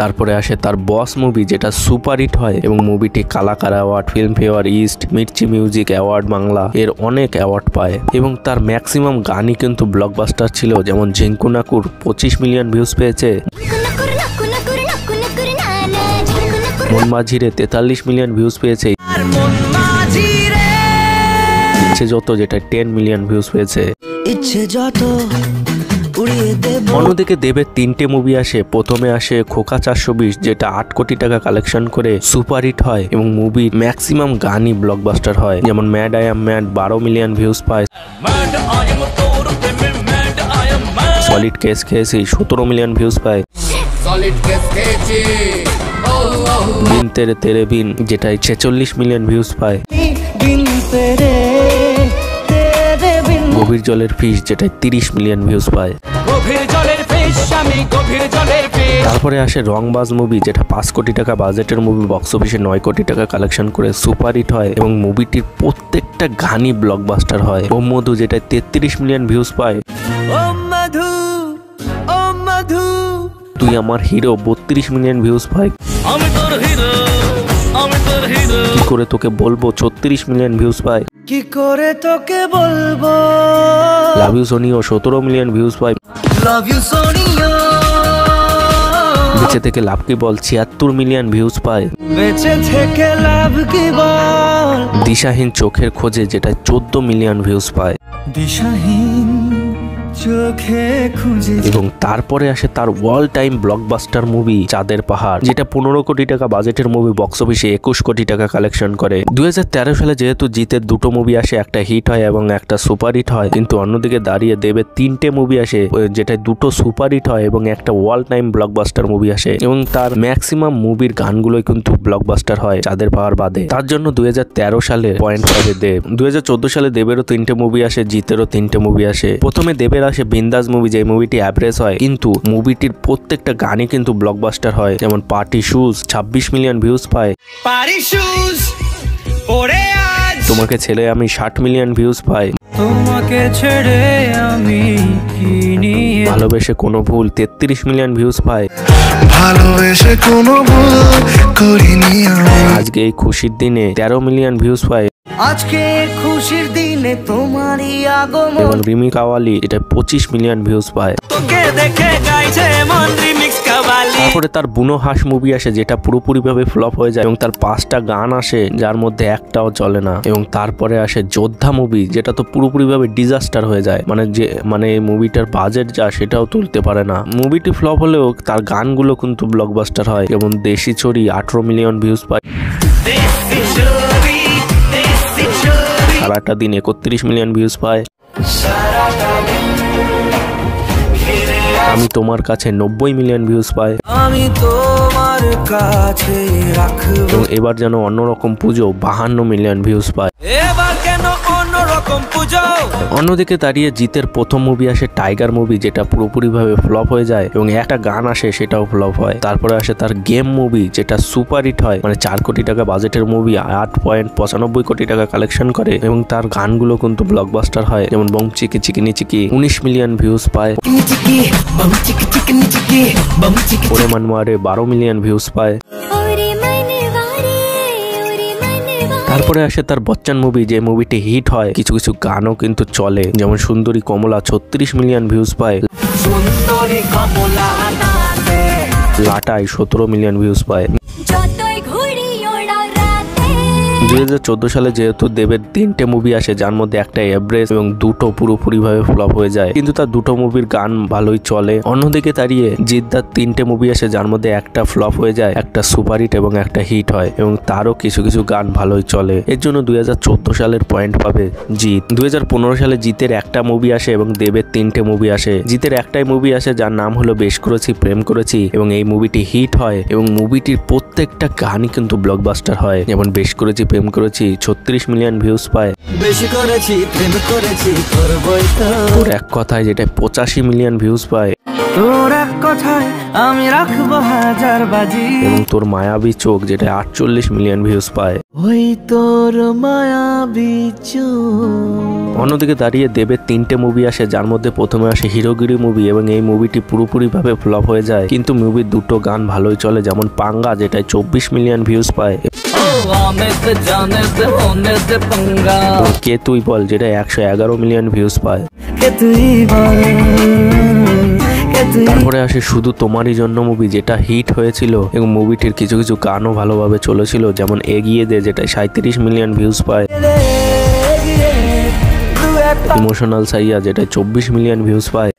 তারপরে আসে তার বস মুভি, যেটা সুপার হিট হয় এবং মুভিটি Kalakar award, Filmfare East, Mirchi music award Bangla এর অনেক অ্যাওয়ার্ড পায়, এবং তার ম্যাক্সিমাম গানই কিন্তু ব্লকবাস্টার ছিল। যেমন ঝিঙ্কুনাকুর 25 মিলিয়ন ভিউজ পেয়েছে, মনমাঝিরে 43 মিলিয়ন ভিউজ পেয়েছে, ইচ্ছে যত, যেটা 10 মিলিয়ন ভিউজ পেয়েছে। অন্যদিকে দেবের 3টে মুভি আসে। প্রথমে আসে খোকা 420, যেটা 8 কোটি টাকা কালেকশন করে সুপার হিট হয় এবং মুভির ম্যাক্সিমাম গানই ব্লকবাস্টার হয়। যেমন mad I am mad 12 million views পায়, সলিড কেস খেয়েছি 17 মিলিয়ন ভিউজ পায়, বিন তেরে তেরে বিন, যেটাই 46 মিলিয়ন ভিউজ পায়, গভীর জলের ফিশ, যেটাই 30 মিলিয়ন ভিউজ পায়। তারপরে আসে রংবাজ মুভি, যেটা 5 কোটি টাকা বাজেটের মুভি, বক্স অফিসে 9 কোটি টাকা কালেকশন করে সুপার হিট হয় এবং মুভিটির প্রত্যেকটা গানই ব্লকবাস্টার হয়। ও মধু, যেটা 33 মিলিয়ন ভিউজ পায়, তুই আমার হিরো 32 মিলিয়ন ভিউজ পায়, কি করে তোকে বলবো 36 মিলিয়ন ভিউজ পায়, কি করে তোকে বলবো, লাভ ইউ সোনিও 17 মিলিয়ন ভিউজ পায়, লাভ ইউ সোনিয়া, বেঁচে থেকে লাভ কি বল 76 মিলিয়ন ভিউজ পায়, বেঁচে থেকে লাভ কি বল, দিশাহীন চোখের খোঁজে, যেটা 14 মিলিয়ন ভিউজ পায়, দিশাহীন চোখে খুঁজে। এবং তারপরে আসে তার ওয়াল টাইম ব্লকবাস্টার মুভি চাঁদের পাহাড়, যেটা 15 কোটি টাকা বাজেটের মুভি, বক্স অফিসে 21 কোটি টাকা কালেকশন করে। 2013 সালে যেহেতু জিতের দুটো মুভি আসে, একটা হিট হয় এবং একটা সুপার হিট হয়, কিন্তু অন্যদিকে দাঁড়িয়ে দেবের 3টে মুভি আসে, যেটা দুটো সুপার হিট হয় এবং একটা ওয়াল টাইম ব্লকবাস্টার মুভি আসে, এবং তার ম্যাক্সিমাম মুভির গানগুলোই কিন্তু ব্লকবাস্টার হয় চাঁদের পাহাড় বাদে। তার জন্য 2013 সালে পয়েন্ট পাবে দেব। 2014 সালে দেবেরও 3টে মুভি আসে, জিতেরও 3টে মুভি আসে। প্রথমে দেবের আসে বিন্দাস মুভি, যে মুভিটি অ্যাভারেজ হয়, কিন্তু মুভিটির প্রত্যেকটা গানই কিন্তু ব্লকবাস্টার হয়। যেমন পার্টি শুজ 26 মিলিয়ন ভিউজ পায়, পারি শুজ পরে আজ তোমাকে ছেড়ে আমি 60 মিলিয়ন ভিউজ পাই, তোমাকে ছেড়ে আমি কি নিয়ে, ভালোবেসে কোনো ভুল 33 মিলিয়ন ভিউজ পায়, ভালোবেসে কোনো ভুল করিনি আমি, আজকে এই খুশির দিনে 13 মিলিয়ন ভিউজ পায়, আজকে খুশির দিনে তোমারই আগমন, এবং রিমি কাওয়ালি, এটা 25 মিলিয়ন ভিউজ পায়। তোকে দেখে গাইছে মন রিমিক্স কাওয়ালি। তারপরে তার বুনো হাঁস মুভি আসে, যেটা পুরোপুরিভাবে ফ্লপ হয়ে যায় এবং তার 5টা গান আসে, যার মধ্যে একটাও চলে না। এবং তারপরে আসে যোদ্ধা মুভি, যেটা তো পুরোপুরিভাবে ডিজাস্টার হয়ে যায়, মানে মুভিটার বাজেট যা সেটাও তুলতে পারে না। মুভিটি ফ্লপ হলেও তার গানগুলো কিন্তু ব্লকবাস্টার হয়। যেমন দেশি ছড়ি 18 মিলিয়ন ভিউজ পায়, সারাটা দিন 31 মিলিয়ন ভিউজ পায়, আমি তোমার কাছে 90 মিলিয়ন ভিউজ পায়, আমি তোমার কাছে রাখবো, এবং এবার যেন অন্যরকম পুজো 52 মিলিয়ন ভিউজ পায়। এবার কেন অন্যরকম পুজো। অন্যদিকে দাঁড়িয়ে জিতের প্রথম মুভি আসে টাইগার মুভি, যেটা পুরোপুরিভাবে ফ্লপ হয়ে যায় এবং একটা গান আসে, সেটাও ফ্লপ হয়। তারপরে আসে তার গেম মুভি, যেটা সুপার হিট হয়, 4 কোটি টাকা বাজেটের মুভি, 8.95 কোটি টাকা কালেকশন করে এবং তার গানগুলো কিন্তু ব্লকবাস্টার হয়। যেমন বম চিকি চিকিনি চিকি 19 মিলিয়ন ভিউজ পায়, ওরে মানমারে 12 মিলিয়ন ভিউজ পায়। তারপরে আসে তার বচ্চন মুভি, যে মুভিটি হিট হয়, কিছু কিছু গানও কিন্তু চলে। যেমন সুন্দরী কমলা 36 মিলিয়ন ভিউজ পায়, লাটাই 17 মিলিয়ন ভিউজ পায়। 2014 সালে যেহেতু দেবের 3টে মুভি আসে, যার মধ্যে একটা এভারেজ এবং দুটো পুরোপুরিভাবে ফ্লপ হয়ে যায়, কিন্তু তার দুটো মুভির গান ভালোই চলে। অন্যদিকে দাঁড়িয়ে জিদ্দার 3টে মুভি আসে, যার মধ্যে একটা ফ্লপ হয়ে যায়, একটা সুপারহিট এবং একটা হিট হয়, এবং তারও কিছু কিছু গান ভালোই চলে। এর জন্য 2014 সালের পয়েন্ট পাবে জিৎ। 2015 সালে জিতের একটা মুভি আসে এবং দেবের 3টে মুভি আসে। জিতের একটাই মুভি আসে যার নাম হলো বেশ করেছি প্রেম করেছি, এবং এই মুভিটি হিট হয় এবং মুভিটির প্রত্যেকটা গানই কিন্তু ব্লকবাস্টার হয়। যেমন বেশ করেছি প্রেম করেছি 36 মিলিয়ন ভিউজ পায়। বেশি করেছি প্রেম করেছি করবই তো, তোর এক কথায় যেটা 85 মিলিয়ন ভিউজ পায়। তোর এক কথায় আমি রাখবো হাজার বাজি, এবং তোর মায়াবী চোখ যেটা 48 মিলিয়ন ভিউজ পায়। ওই তোর মায়াবী চোখ। অন্যদিকে দাঁড়িয়ে দেবের 3টে মুভি আসে, যার মধ্যে প্রথমে আসে হিরোগিরি মুভি, এবং এই মুভিটি পুরোপুরিভাবে ফ্লপ হয়ে যায়, কিন্তু মুভির দুটো গান ভালোই চলে, যেমন পাঙ্গা যেটায় 24 মিলিয়ন ভিউজ পায়, এবং কে তুই বল যেটা 111 মিলিয়ন ভিউজ পায়। তারপরে আসে শুধু তোমারই জন্য মুভি, যেটা হিট হয়েছিল এবং মুভিটির কিছু কিছু গানও ভালোভাবে চলেছিল, যেমন এগিয়ে দে যেটায় 37 মিলিয়ন ভিউজ পায়। ইমোশনাল সাইয়া যেটায় 24 মিলিয়ন ভিউজ পায়।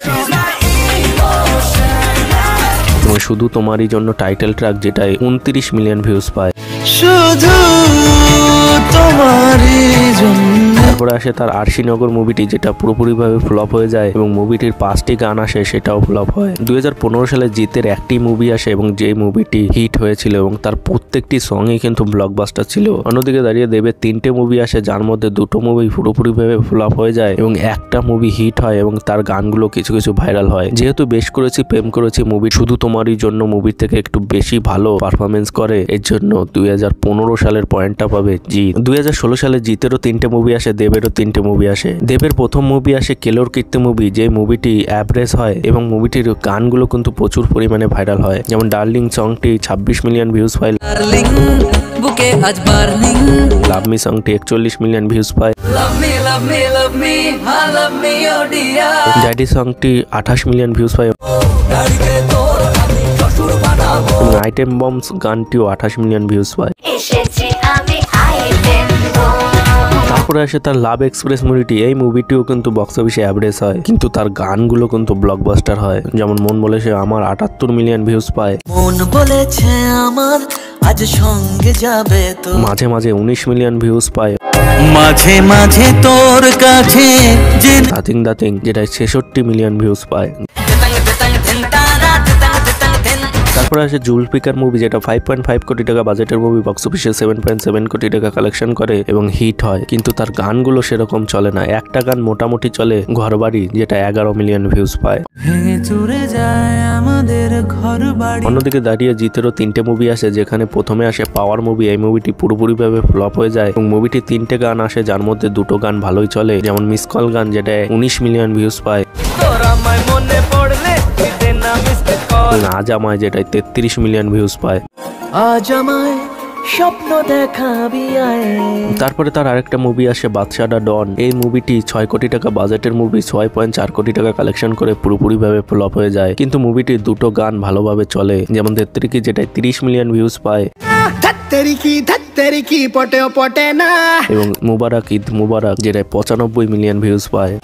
এবং শুধু তোমারই জন্য টাইটেল ট্র্যাক যেটায় 29 মিলিয়ন ভিউজ পায়। শুধু তোমারই জন্য। তারপরে আসে তার আরশিনগর মুভিটি, যেটা পুরোপুরিভাবে ফ্লপ হয়ে যায় এবং মুভিটির 5টি গান আসে, সেটাও ফ্লপ হয়। 2015 সালে জিতের একটি মুভি আসে এবং যে মুভিটি হিট হয়েছিল এবং তার প্রত্যেকটি সঙ্গই কিন্তু ব্লকবাস্টার ছিল। অন্যদিকে দাঁড়িয়ে দেবের 3টে মুভি আসে, যার মধ্যে দুটো মুভি পুরোপুরিভাবে ফ্লপ হয়ে যায় এবং একটা মুভি হিট হয় এবং তার গানগুলো কিছু কিছু ভাইরাল হয়। যেহেতু বেশ করেছি প্রেম করেছি মুভি শুধু তোমারই জন্য মুভির থেকে একটু বেশি ভালো পারফরমেন্স করে, এর জন্য 2015 সালের পয়েন্টটা পাবে জিৎ। 2016 সালে জিতেরও 3টে মুভি আসে, দেবেরও 3টে মুভি আসে। দেবের প্রথম মুভি আসে কেলোর কীর্তি মুভি, যে মুভিটি অ্যাভারেজ হয় এবং মুভিটির গানগুলো কিন্তু প্রচুর পরিমাণে ভাইরাল হয়, যেমন ডার্লিং সংটি 26 মিলিয়ন ভিউজ পায়, লাভ মি সংটি 41 মিলিয়ন ভিউজ পায়, জাইডি সংটি 28 মিলিয়ন ভিউজ পায়, আইটেম বম্বস গানটিও 28 মিলিয়ন ভিউজ পায়। তারপরে আসে তার লাভ এক্সপ্রেস মুভিটি, এই মুভিটিও কিন্তু বক্স অফিসে অ্যাভারেজ হয়, কিন্তু তার গানগুলো কিন্তু ব্লকবাস্টার হয়, যেমন মন বলেছে আমার 78 মিলিয়ন ভিউজ পায়, মন বলেছে আমার আজ সঙ্গে যাবে তো মাঝে মাঝে 19 মিলিয়ন ভিউজ পায়, মাঝে মাঝে তোর কাছে দাতিং যেটা 66 মিলিয়ন ভিউজ পায়। তারপরে আসে জুলফিকার মুভি, যেটা 5.5 কোটি টাকা বাজেটের মুভি, বক্স অফিসে 7.7 কোটি টাকা কালেকশন করে এবং হিট হয়, কিন্তু তার গানগুলো সেরকম চলে না। একটা গান মোটামুটি চলে, ঘরবাড়ি, যেটা 11 মিলিয়ন ভিউজ পায়। অন্যদিকে দাঁড়িয়ে জিতেরও 3টে মুভি আসে, যেখানে প্রথমে আসে পাওয়ার মুভি, এই মুভিটি পুরোপুরিভাবে ফ্লপ হয়ে যায় এবং মুভিটি 3টে গান আসে, যার মধ্যে দুটো গান ভালোই চলে, যেমন মিস কল গান যেটা 19 মিলিয়ন ভিউজ পায়, আজ আমায় যেটাই 33 মিলিয়ন ভিউজ পায়। আজ আমায় স্বপ্ন দেখাবি আয়। তারপরে তার আরেকটা মুভি আসে বাদশাডা ডন, এই মুভিটি 6 কোটি টাকা বাজেটের মুভি, 6.4 কোটি টাকা কালেকশন করে পুরোপুরিভাবে ফ্লপ হয়ে যায়, কিন্তু মুভিটির দুটো গান ভালোভাবে চলে, যেমন তেত্রিকি যেটাই 30 মিলিয়ন ভিউজ পায়, এবং মুবারক ঈদ মুবারক যেটায় 95 মিলিয়ন ভিউজ পায়।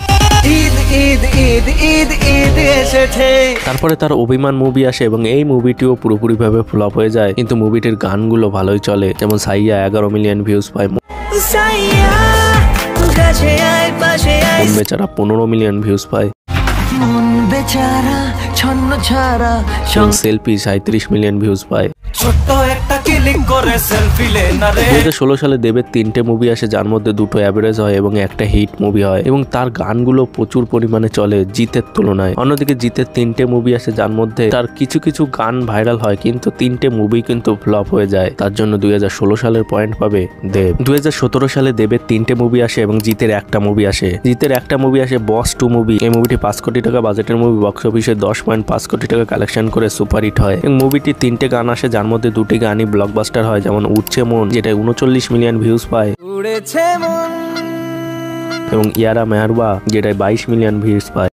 তারপরে তার অভিমান মুভি আসে এবং এই মুভিটিও পুরোপুরিভাবে ফ্লপ হয়ে যায়, কিন্তু মুভিটির গানগুলো ভালোই চলে, যেমন সাইয়া 11 মিলিয়ন ভিউজ পায়, মন বেচারা 15 মিলিয়ন ভিউজ পায়, এবং সেলফি 37 মিলিয়ন ভিউজ পায়। 2016 সালে দেবের 3টে মুভি আসে, যার মধ্যে দুটো অ্যাভারেজ হয় এবং একটা হিট মুভি হয়, এবং তার গানগুলো প্রচুর পরিমাণে চলে জিতের তুলনায়। অন্যদিকে জিতের 3টে মুভি আসে, যার মধ্যে তার কিছু কিছু গান ভাইরাল হয়, কিন্তু 3টে মুভি কিন্তু ফ্লপ হয়ে যায়, তার জন্য 2016 সালের পয়েন্ট পাবে দেব। 2017 সালে দেবের 3টে মুভি আসে এবং জিতের একটা মুভি আসে। জিতের একটা মুভি আসে বস 2 মুভি, এই মুভিটি 5 কোটি টাকা বাজেটের মুভি, বক্স অফিসে 10.5 কোটি টাকা কালেকশন করে সুপারহিট হয়, এবং মুভিটির 3টে গান আসে, যার মধ্যে দুটি গানই ব্লকবাস্টার হয়, যেমন উড়ছে মন যেটা 39 মিলিয়ন ভিউজ পায়, এবং ইয়ারা মেহরবা যেটায় 22 মিলিয়ন ভিউজ পায়।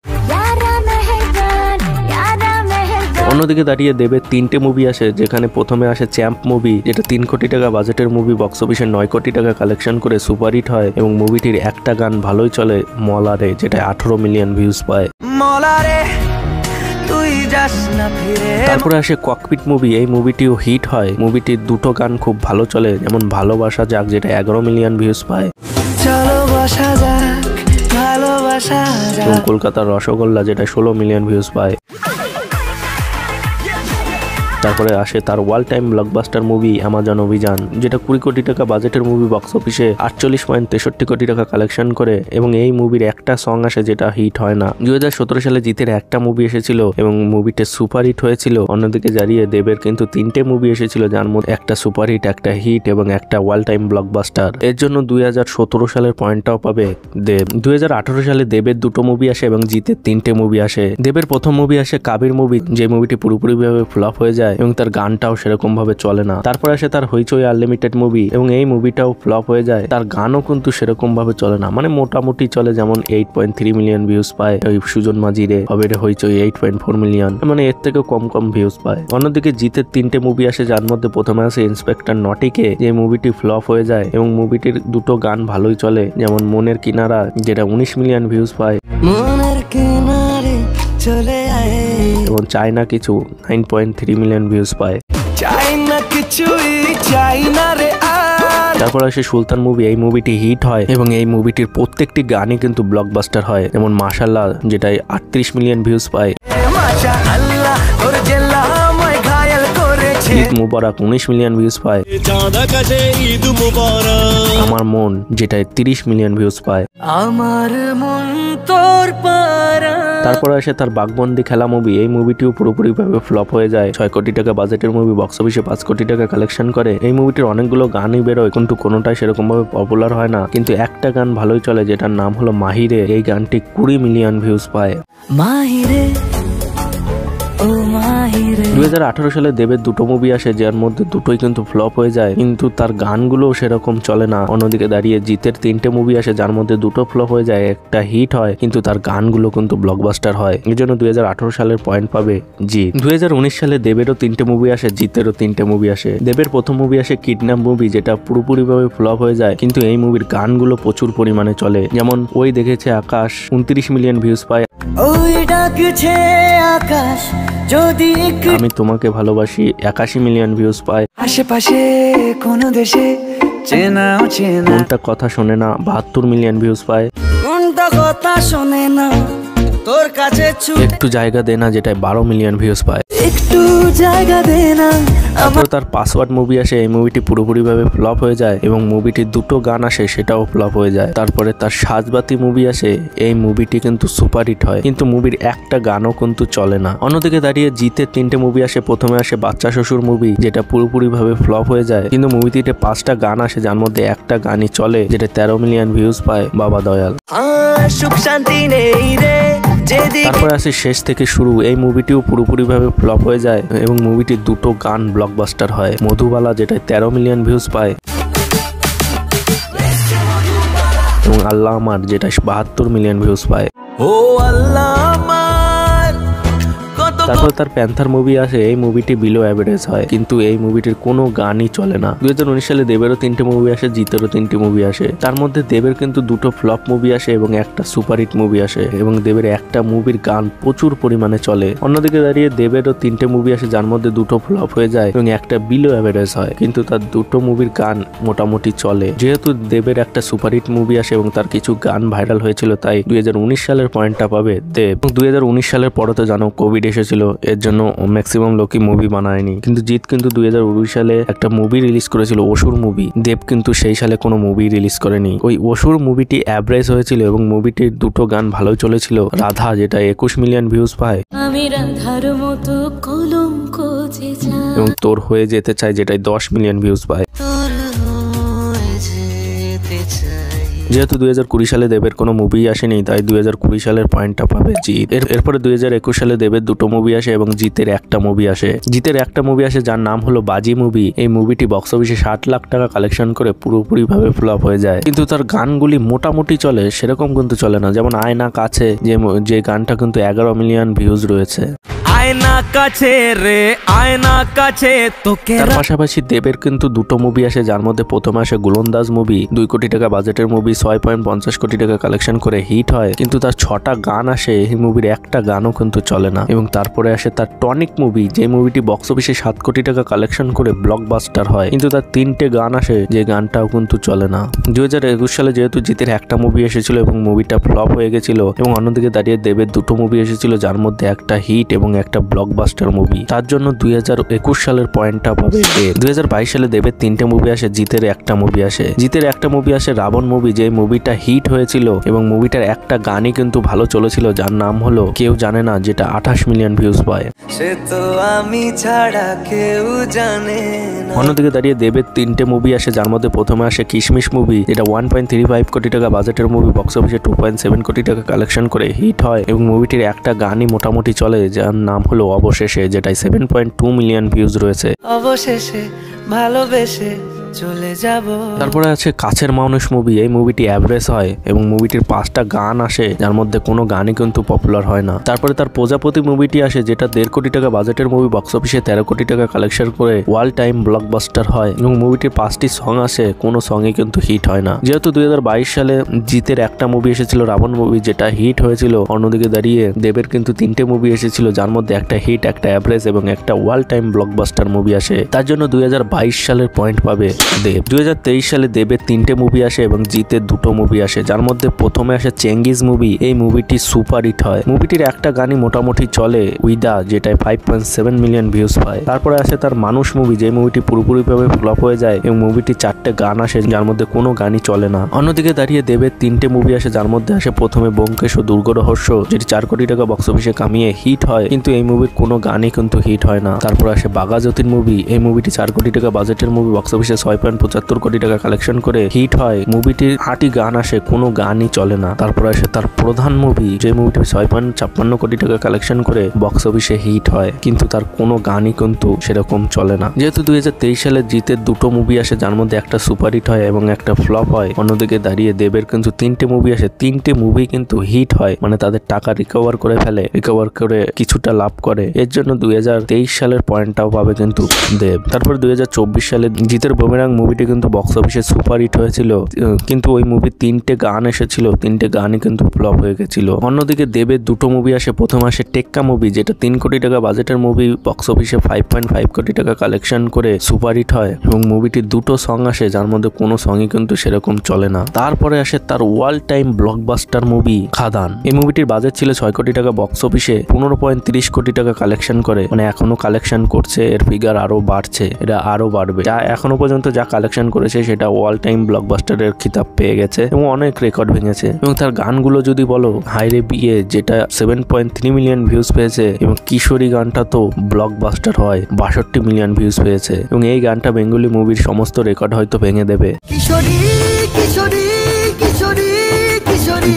অন্যদিকে দাঁড়িয়ে দেবের 3টে মুভি আসে, যেখানে প্রথমে আসে চ্যাম্প মুভি, যেটা 3 কোটি টাকা বাজেটের মুভি বক্স অফিসে 9 কোটি টাকা কালেকশন করে সুপারহিট হয় এবং মুভিটির একটা গান ভালোই চলে, মলারে, যেটা 18 মিলিয়ন ভিউজ পায়। তারপরে আসে ককপিট মুভি, এই মুভিটিও হিট হয়, মুভিটির 2টো গান খুব ভালো চলে, যেমন ভালোবাসা যাক, যেটা 11 মিলিয়ন ভিউজ পায়, এবং কলকাতার রসগোল্লা, যেটা 16 মিলিয়ন ভিউজ পায়। তারপরে আসে তার ওয়াল টাইম ব্লকবাস্টার মুভি অ্যামাজন অভিযান, যেটা 20 কোটি টাকা বাজেটের মুভি বক্স অফিসে 48.63 কোটি টাকা কালেকশন করে এবং এই মুভির একটা সং আসে যেটা হিট হয় না। 2017 সালে জিতের একটা মুভি এসেছিল এবং মুভিটা সুপার হিট হয়েছিল। অন্যদিকে দাঁড়িয়ে দেবের কিন্তু 3টে মুভি এসেছিল, যার মধ্যে একটা সুপার হিট, একটা হিট এবং একটা ওয়াল টাইম ব্লকবাস্টার। এর জন্য 2017 সালের পয়েন্টটাও পাবে দেব। 2018 সালে দেবের 2টো মুভি আসে এবং জিতের 3টে মুভি আসে। দেবের প্রথম মুভি আসে কাবির মুভি, যে মুভিটি পুরোপুরিভাবে ফ্লপ হয়ে যায় এবং তার গানটাও সেরকম ভাবে চলে না। তারপর আসে তার হইচই আনলিমিটেড মুভি এবং এই মুভিটাও ফ্লপ হয়ে যায়, তার গানও কিন্তু সেরকম ভাবে চলে না, মানে মোটামুটি চলে, যেমন 8.3 মিলিয়ন ভিউজ পায় ওই সুজন মাঝিরে, হবে হইচই 8.4 মিলিয়ন, মানে এর থেকে কম ভিউজ পায়। অন্যদিকে জিতের 3টে মুভি আসে, যার মধ্যে প্রথমে আসে ইন্সপেক্টর নটিকে, যে মুভিটি ফ্লপ হয়ে যায় এবং মুভিটির 2টো গান ভালোই চলে, যেমন মনের কিনারা, যেটা 19 মিলিয়ন ভিউজ পায়, এবং চায়না কিছু 9.3 মিলিয়ন ভিউজ পায়। তারপর আসে সুলতান মুভি, এই মুভিটি হিট হয় এবং এই মুভিটির প্রত্যেকটি গানই কিন্তু ব্লকবাস্টার হয়, যেমন মাশাআল্লাহ, যেটাই 38 মিলিয়ন ভিউজ পায়, ঈদ মুবারক 19 মিলিয়ন ভিউজ পায়, আমার মন, যেটায় 30 মিলিয়ন ভিউজ পায়। তারপর আসে তার বাঘবন্দি খেলা মুভি, এই মুভিটিও পুরোপুরিভাবে ফ্লপ হয়ে যায়। 6 কোটি টাকা বাজেটের মুভি বক্স অফিসে 5 কোটি টাকা কালেকশন করে। এই মুভিটির অনেকগুলো গানই বেরোয়, কিন্তু কোনোটাই সেরকম ভাবে পপুলার হয় না, কিন্তু একটা গান ভালোই চলে, যেটার নাম হলো মাহিরে। এই গানটি 20 মিলিয়ন ভিউজ পায়। 2018 সালে দেবের 2টো মুভি আসে, যার মধ্যে 2টোই কিন্তু ফ্লপ হয়ে যায়, কিন্তু তার গানগুলো সেরকম চলে না। অন্যদিকে দাঁড়িয়ে জিতের 3টে মুভি আসে, যার মধ্যে 2টো ফ্লপ হয়ে যায়, একটা হিট হয়, কিন্তু তার গানগুলো কিন্তু ব্লকবাস্টার হয়। এর জন্য 2018 সালের পয়েন্ট পাবে জিত। 2019 সালে দেবেরও 3টে মুভি আসে, জিতেরও 3টে মুভি আসে। দেবের প্রথম মুভি আসে কিডন্যাপ মুভি, যেটা পুরোপুরিভাবে ফ্লপ হয়ে যায়, কিন্তু এই মুভির গানগুলো প্রচুর পরিমাণে চলে, যেমন ওই দেখেছে আকাশ 29 মিলিয়ন ভিউজ পায়, আমি তোমাকে ভালোবাসি 81 মিলিয়ন ভিউজ পায়, আশেপাশে কোন দেশে কোনটা কথা শোনে না 72 মিলিয়ন ভিউজ পায়, কোনটা কথা শোনে না তোর কাছে একটু জায়গা দে না, যেটায় 12 মিলিয়ন ভিউজ পায়, একটু জায়গা দে না। তারপর তার পাসওয়ার্ড মুভি আসে, এই মুভিটি পুরোপুরিভাবে ফ্লপ হয়ে যায় এবং মুভিটির 2টো গান আসে, সেটাও ফ্লপ হয়ে যায়। তারপরে তার সাজবাতি মুভি আসে, এই মুভিটি কিন্তু সুপার হিট হয়, কিন্তু মুভির একটা গানও কিন্তু চলে না। অন্যদিকে দাঁড়িয়ে জিতের 3টে মুভি আসে, প্রথমে আসে বাচ্চা শ্বশুর মুভি, যেটা পুরোপুরিভাবে ফ্লপ হয়ে যায়, কিন্তু মুভিটিতে 5টা গান আসে, যার মধ্যে একটা গানই চলে, যেটা 13 মিলিয়ন ভিউজ পায়, বাবা দয়াল। সুখ শান্তি নেই রে। তারপরে আসে শেষ থেকে শুরু, এই মুভিটিও পুরোপুরিভাবে ফ্লপ হয়ে যায় এবং মুভিটির 2টো গান ব্লকবাস্টার হয়, মধুবালা, যেটা 13 মিলিয়ন ভিউজ পায়, এবং আল্লাহ আমার, যেটা 72 মিলিয়ন ভিউজ পায়। ও আল্লাহ আমার, তারপর তার প্যান্থার মুভি আসে, এই মুভিটি বিলো অ্যাভারেজ হয়, কিন্তু এই মুভিটির কোনো গানই চলে না। 2019 সালে দেবেরও 3টে মুভি আসে, জিতেরও 3টে মুভি আসে, তার মধ্যে দেবের কিন্তু 2টো ফ্লপ মুভি আসে এবং একটা সুপারহিট মুভি আসে, এবং দেবের একটা মুভির গান প্রচুর পরিমাণে চলে। অন্যদিকে দাঁড়িয়ে দেবেরও 3টে মুভি আসে, যার মধ্যে 2টো ফ্লপ হয়ে যায় এবং একটা বিলো অ্যাভারেজ হয়, কিন্তু তার 2টো মুভির গান মোটামুটি চলে। যেহেতু দেবের একটা সুপারহিট মুভি আসে এবং তার কিছু গান ভাইরাল হয়েছিল, তাই 2019 সালের পয়েন্টটা পাবে দেব। 2019 সালের পরে তো জানো কোভিড এসেছিল, এর জন্য ম্যাক্সিমাম লোকই মুভি বানায়নি, কিন্তু জিত কিন্তু 2019 সালে একটা মুভি রিলিজ করেছিল, অসুর মুভি। দেব কিন্তু সেই সালে কোনো মুভি রিলিজ করেনি। ওই অসুর মুভিটি অ্যাভারেজ হয়েছিল এবং মুভিটির 2টো গান ভালোই চলেছিল, রাধা, যেটা 21 মিলিয়ন ভিউজ পায়, আমি রাধার মতো কলঙ্ক যে চাই, এবং তোর হয়ে যেতে চাই, যেটাই 10 মিলিয়ন ভিউজ পায়। যেহেতু 2020 সালে দেবের কোনো মুভি আসেনি, তাই 2020 সালের পয়েন্টটা পাবে জিত। এরপরে 2021 সালে দেবের 2টো মুভি আসে এবং জিতের একটা মুভি আসে। জিতের একটা মুভি আসে, যার নাম হলো বাজি মুভি। এই মুভিটি বক্স অফিসে 60 লাখ টাকা কালেকশন করে পুরোপুরিভাবে ফ্লপ হয়ে যায়, কিন্তু তার গানগুলি মোটামুটি চলে, সেরকম কিন্তু চলে না, যেমন আয়না কাছে, যে গানটা কিন্তু 11 মিলিয়ন ভিউজ রয়েছে। আয়না কাছে রে আয়না কাছে তোকে। তার পাশাপাশি দেবের কিন্তু দুটো মুভি আসে, যার মধ্যে প্রথমে আসে গোলন্দাজ মুভি, 2 কোটি টাকা বাজেটের মুভি, 6.50 কোটি টাকা কালেকশন করে হিট হয়, কিন্তু তার 6টা গান আসে, এই মুভির একটা গানও কিন্তু চলে না। এবং তারপরে আসে তার টনিক মুভি, যে মুভিটি বক্স অফিসে 7 কোটি টাকা কালেকশন করে ব্লকবাস্টার হয়, কিন্তু তার 3টে গান আসে, যে গানটাও কিন্তু চলে না। 2021 সালে যেহেতু জিতের একটা মুভি এসেছিল এবং মুভিটা ফ্লপ হয়ে গেছিল, এবং অন্যদিকে দাঁড়িয়ে দেবের দুটো মুভি এসেছিল, যার মধ্যে একটা হিট এবং একটা ব্লকবাস্টার মুভি, তার জন্য 2021 সালের পয়েন্টটা পাবে দেব। 2022 সালে দেবের 3টে মুভি আসে, জিতের একটা মুভি আসে। জিতের একটা মুভি আসে রাবণ মুভি, যে মুভিটা হিট হয়েছিল এবং মুভিটার একটা গানই কিন্তু ভালো চলেছিল, যার নাম হলো কেউ জানে না, যেটা 28 মিলিয়ন ভিউজ পায়। সে তো আমি ছাড়া কেউ জানে না। অন্যদিকে দাঁড়িয়ে দেবের 3টে মুভি আসে, যার মধ্যে প্রথমে আসে কিশমিশ মুভি, যেটা 1.35 কোটি টাকা বাজেটের মুভি, বক্স অফিসে 2.7 কোটি টাকা কালেকশন করে হিট হয়, এবং মুভিটির একটা গানই মোটামুটি চলে, যার নাম হলো অবশেষে, যেটাই 7.2 মিলিয়ন ভিউজ রয়েছে। অবশেষে ভালোবেসে চলে যাব। তারপরে আছে কাছের মানুষ মুভি, এই মুভিটি অ্যাভারেজ হয় এবং মুভিটির 5টা গান আসে, যার মধ্যে কোনো গানই কিন্তু পপুলার হয় না। তারপরে তার প্রজাপতি মুভিটি আসে, যেটা 1.5 কোটি টাকা বাজেটের মুভি, বক্স অফিসে 13 কোটি টাকা কালেকশন করে ওয়াল টাইম ব্লকবাস্টার হয়, এবং মুভিটির 5টি সং আসে, কোনো সঙ্গে কিন্তু হিট হয় না। যেহেতু 2022 সালে জিতের একটা মুভি এসেছিল রাবণ মুভি, যেটা হিট হয়েছিল, অন্যদিকে দাঁড়িয়ে দেবের কিন্তু 3টে মুভি এসেছিল, যার মধ্যে একটা হিট, একটা অ্যাভারেজ এবং একটা ওয়াল টাইম ব্লকবাস্টার মুভি আসে, তার জন্য 2022 সালের পয়েন্ট পাবে দেব। 2023 সালে দেবের 3টে মুভি আসে এবং জিতের 2টো মুভি আসে, যার মধ্যে প্রথমে আসে চেঙ্গিজ মুভি, এই মুভিটি সুপার হিট হয়, মুভিটির একটা গানই মোটামুটি চলে, উইদা, যেটায় 5.7 মিলিয়ন ভিউজ পায়। তারপরে আসে তার মানুষ মুভি, যে মুভিটি পুরোপুরিভাবে ফ্লপ হয়ে যায় এবং মুভিটি 4টে গান আসে, যার মধ্যে কোনো গানই চলে না। অন্যদিকে দাঁড়িয়ে দেবের 3টে মুভি আসে, যার মধ্যে আসে প্রথমে ব্যোমকেশ ও দুর্গ রহস্য, যেটি 4 কোটি টাকা বক্স অফিসে কামিয়ে হিট হয়, কিন্তু এই মুভির কোনো গানই কিন্তু হিট হয় না। তারপর আসে বাঘাযতীন মুভি, এই মুভিটি 4 কোটি টাকা বাজেটের মুভি, বক্স অফিসে 6.75 কোটি টাকা কালেকশন করে হিট হয়, মুভিটির 8টি গান আসে, কোনো গানই চলে না। তারপর আসে তার প্রধান মুভি, যে মুভিটি 6.56 কোটি টাকা কালেকশন করে বক্স অফিসে হিট হয়, কিন্তু তার কোনো গানই কিন্তু সেরকম চলে না। যেহেতু 2023 সালে জিতের 2টো মুভি আসে, যার মধ্যে একটা সুপার হিট হয় এবং একটা ফ্লপ হয়, অন্যদিকে দাঁড়িয়ে দেবের কিন্তু 3টে মুভি আসে, 3টে মুভি কিন্তু হিট হয়, মানে তাদের টাকা রিকভার করে ফেলে, রিকভার করে কিছুটা লাভ করে, এর জন্য 2023 সালের পয়েন্টটাও পাবে কিন্তু দেব। তারপর 2024 সালে জিতের বুমেরাং মুভিটি কিন্তু বক্স অফিসে সুপার হিট হয়েছিল, কিন্তু ওই মুভির 3টে গান এসেছিল, 3টে গানই কিন্তু ফ্লপ হয়ে গেছিল। অন্যদিকে দেবের 2টো মুভি আসে, প্রথম আসে টেক্কা মুভি, যেটা 3 কোটি টাকা বাজেটের মুভি, বক্স অফিসে 5.5 কোটি টাকা কালেকশন করে সুপার হিট হয়, এবং মুভিটির 2টো সং আসে, যার মধ্যে কোনো সঙ্গই কিন্তু সেরকম চলে না। তারপরে আসে তার ওয়াল টাইম ব্লকবাস্টার মুভি খাদান, এই মুভিটির বাজেট ছিল 6 কোটি টাকা, বক্স অফিসে 15.30 কোটি টাকা কালেকশন করে, মানে এখনো কালেকশন করছে, এর ফিগার আরো বাড়ছে, এটা আরো বাড়বে, যা এখনো পর্যন্ত যা কালেকশন করেছে সেটা ওয়াল টাইম ব্লকবাস্টারের খিতাব পেয়ে গেছে এবং অনেক রেকর্ড ভেঙেছে। এবং তার গানগুলো যদি বলো, হাইরে বিয়ে, যেটা 7.3 মিলিয়ন ভিউজ পেয়েছে, এবং কিশোরী গানটা তো ব্লকবাস্টার হয়, 62 মিলিয়ন ভিউজ পেয়েছে, এবং এই গানটা বেঙ্গলি মুভির সমস্ত রেকর্ড হয়তো ভেঙে দেবে।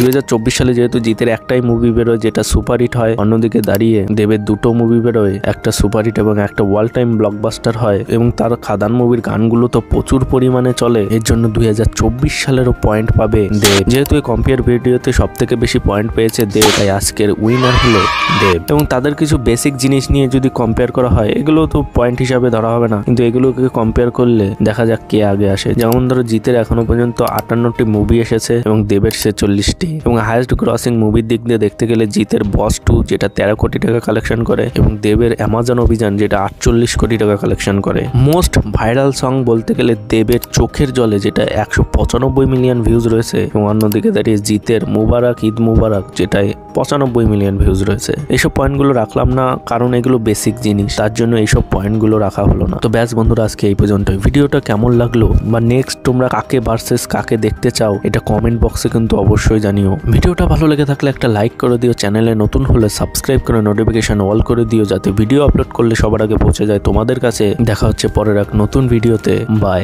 2024 সালে যেহেতু জিতের একটাই মুভি বেরোয়, যেটা সুপার হিট হয়, অন্যদিকে দাঁড়িয়ে দেবের 2টো মুভি বেরোয়, একটা সুপার হিট এবং একটা ওয়াল টাইম ব্লকবাস্টার হয়, এবং তার খাদান মুভির গানগুলো তো প্রচুর পরিমাণে চলে, এর জন্য 2024 সালেরও পয়েন্ট পাবে দেব। যেহেতু এই কম্পেয়ার ভিডিওতে সব থেকে বেশি পয়েন্ট পেয়েছে দেব, তাই আজকের উইনার হলো দেব। এবং তাদের কিছু বেসিক জিনিস নিয়ে যদি কম্পেয়ার করা হয়, এগুলো তো পয়েন্ট হিসাবে ধরা হবে না, কিন্তু এগুলোকে কম্পেয়ার করলে দেখা যাক কে আগে আসে। যেমন ধরো জিতের এখনো পর্যন্ত 58টি মুভি এসেছে এবং দেবের 46টি, এবং হাইয়েস্ট গ্রসিং মুভির দিক দিয়ে দেখতে গেলে জিতের বস 2, যেটা 13 কোটি টাকা কালেকশন করে, এবং দেবের অ্যামাজন অভিযান, যেটা 48 কোটি টাকা কালেকশন করে। মোস্ট ভাইরাল সং বলতে গেলে দেবের চোখের জলে, যেটা 195 মিলিয়ন ভিউজ রয়েছে, এবং অন্যদিকে দাঁড়িয়ে জিতের মুবারক ঈদ মুবারক, যেটায় 95 মিলিয়ন ভিউজ রয়েছে। এইসব পয়েন্টগুলো রাখলাম না কারণ এগুলো বেসিক জিনিস, তার জন্য এইসব পয়েন্টগুলো রাখা হলো না। তো ব্যাস বন্ধুরা, আজকে এই পর্যন্ত। ভিডিওটা কেমন লাগলো বা নেক্সট তোমরা কাকে ভার্সেস কাকে দেখতে চাও, এটা কমেন্ট বক্সে কিন্তু অবশ্যই জানিও। ভিডিওটা ভালো লেগে থাকলে একটা লাইক করে দিও, চ্যানেলে নতুন হলে সাবস্ক্রাইব করে নোটিফিকেশন অল করে দিও, যাতে ভিডিও আপলোড করলে সবার আগে পৌঁছে যায় তোমাদের কাছে। দেখা হচ্ছে পরের এক নতুন ভিডিওতে, বাই।